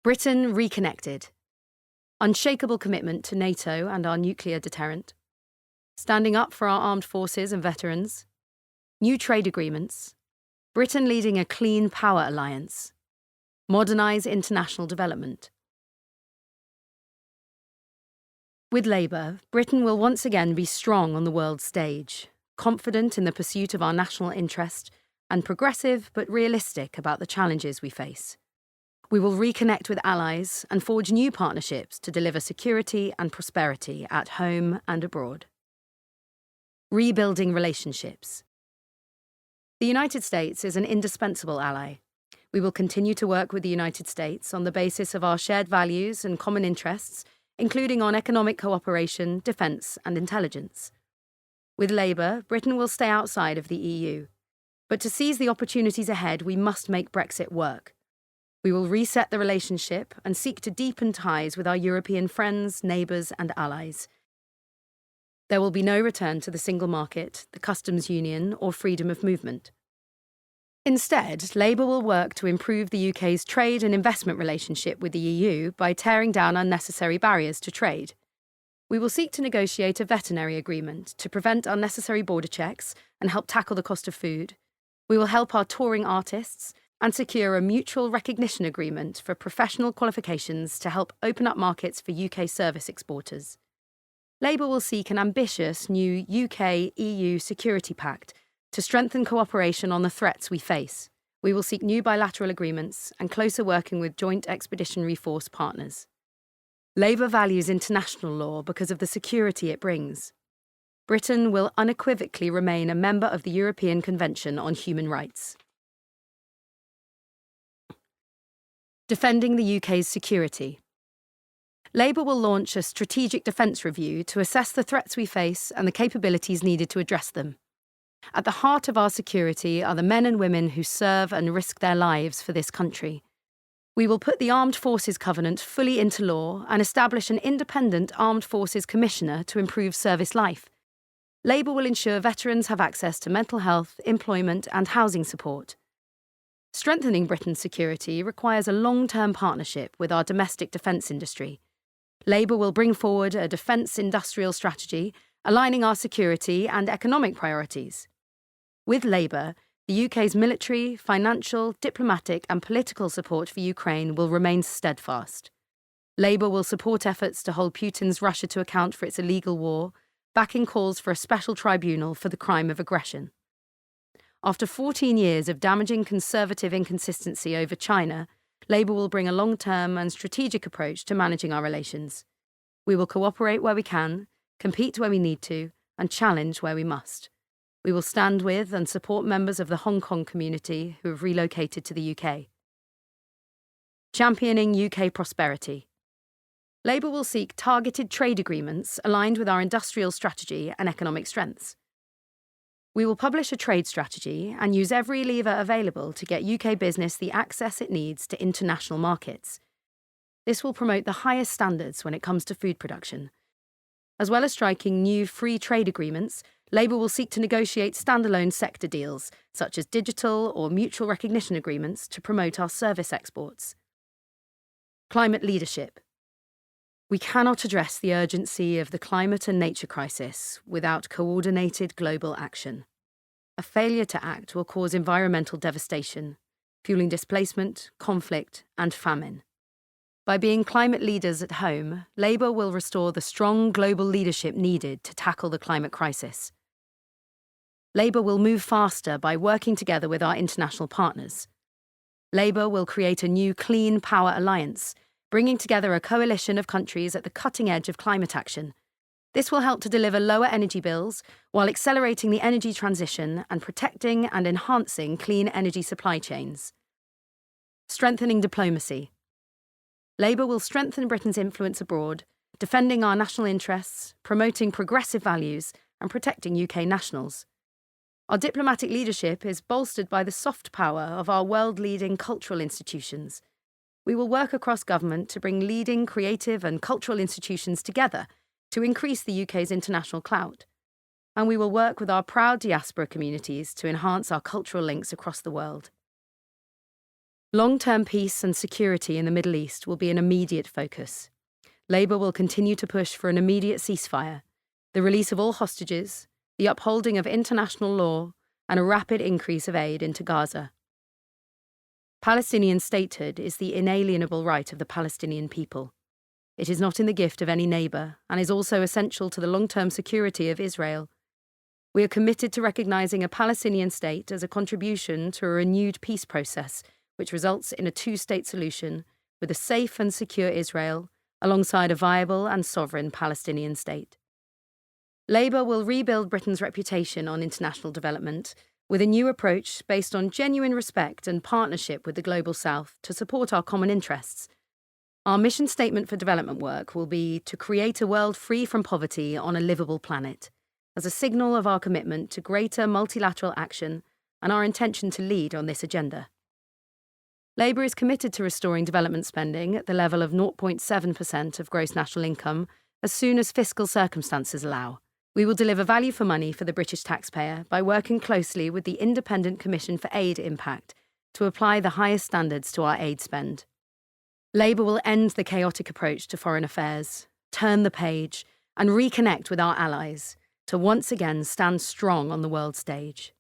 Britain reconnected. Unshakable commitment to NATO and our nuclear deterrent. Standing up for our armed forces and veterans. New trade agreements. Britain leading a clean power alliance. Modernise international development. With Labour, Britain will once again be strong on the world stage, confident in the pursuit of our national interest, and progressive but realistic about the challenges we face. We will reconnect with allies and forge new partnerships to deliver security and prosperity at home and abroad. Rebuilding relationships. The United States is an indispensable ally. We will continue to work with the United States on the basis of our shared values and common interests, including on economic cooperation, defence and intelligence. With Labour, Britain will stay outside of the EU. But to seize the opportunities ahead, we must make Brexit work. We will reset the relationship and seek to deepen ties with our European friends, neighbours and allies. There will be no return to the single market, the customs union or freedom of movement. Instead, Labour will work to improve the UK's trade and investment relationship with the EU by tearing down unnecessary barriers to trade. We will seek to negotiate a veterinary agreement to prevent unnecessary border checks and help tackle the cost of food. We will help our touring artists and secure a mutual recognition agreement for professional qualifications to help open up markets for UK service exporters. Labour will seek an ambitious new UK-EU security pact to strengthen cooperation on the threats we face. We will seek new bilateral agreements and closer working with joint expeditionary force partners. Labour values international law because of the security it brings. Britain will unequivocally remain a member of the European Convention on Human Rights. Defending the UK's security. Labour will launch a strategic defence review to assess the threats we face and the capabilities needed to address them. At the heart of our security are the men and women who serve and risk their lives for this country. We will put the Armed Forces Covenant fully into law and establish an independent Armed Forces Commissioner to improve service life. Labour will ensure veterans have access to mental health, employment and housing support. Strengthening Britain's security requires a long-term partnership with our domestic defence industry. Labour will bring forward a defence industrial strategy, aligning our security and economic priorities. With Labour, the UK's military, financial, diplomatic and political support for Ukraine will remain steadfast. Labour will support efforts to hold Putin's Russia to account for its illegal war, backing calls for a special tribunal for the crime of aggression. After 14 years of damaging conservative inconsistency over China, Labour will bring a long-term and strategic approach to managing our relations. We will cooperate where we can, compete where we need to, and challenge where we must. We will stand with and support members of the Hong Kong community who have relocated to the UK. Championing UK prosperity. Labour will seek targeted trade agreements aligned with our industrial strategy and economic strengths. We will publish a trade strategy and use every lever available to get UK business the access it needs to international markets. This will promote the highest standards when it comes to food production. As well as striking new free trade agreements, Labour will seek to negotiate standalone sector deals, such as digital or mutual recognition agreements, to promote our service exports. Climate leadership. We cannot address the urgency of the climate and nature crisis without coordinated global action. A failure to act will cause environmental devastation, fueling displacement, conflict, and famine. By being climate leaders at home, Labour will restore the strong global leadership needed to tackle the climate crisis. Labour will move faster by working together with our international partners. Labour will create a new clean power alliance, bringing together a coalition of countries at the cutting edge of climate action. This will help to deliver lower energy bills while accelerating the energy transition and protecting and enhancing clean energy supply chains. Strengthening diplomacy. Labour will strengthen Britain's influence abroad, defending our national interests, promoting progressive values, and protecting UK nationals. Our diplomatic leadership is bolstered by the soft power of our world-leading cultural institutions. We will work across government to bring leading creative and cultural institutions together to increase the UK's international clout. And we will work with our proud diaspora communities to enhance our cultural links across the world. Long-term peace and security in the Middle East will be an immediate focus. Labour will continue to push for an immediate ceasefire, the release of all hostages, the upholding of international law, and a rapid increase of aid into Gaza. Palestinian statehood is the inalienable right of the Palestinian people. It is not in the gift of any neighbour and is also essential to the long-term security of Israel. We are committed to recognising a Palestinian state as a contribution to a renewed peace process which results in a two-state solution with a safe and secure Israel alongside a viable and sovereign Palestinian state. Labour will rebuild Britain's reputation on international development with a new approach based on genuine respect and partnership with the Global South to support our common interests. Our mission statement for development work will be to create a world free from poverty on a livable planet, as a signal of our commitment to greater multilateral action and our intention to lead on this agenda. Labour is committed to restoring development spending at the level of 0.7% of gross national income as soon as fiscal circumstances allow. We will deliver value for money for the British taxpayer by working closely with the Independent Commission for Aid Impact to apply the highest standards to our aid spend. Labour will end the chaotic approach to foreign affairs, turn the page, and reconnect with our allies to once again stand strong on the world stage.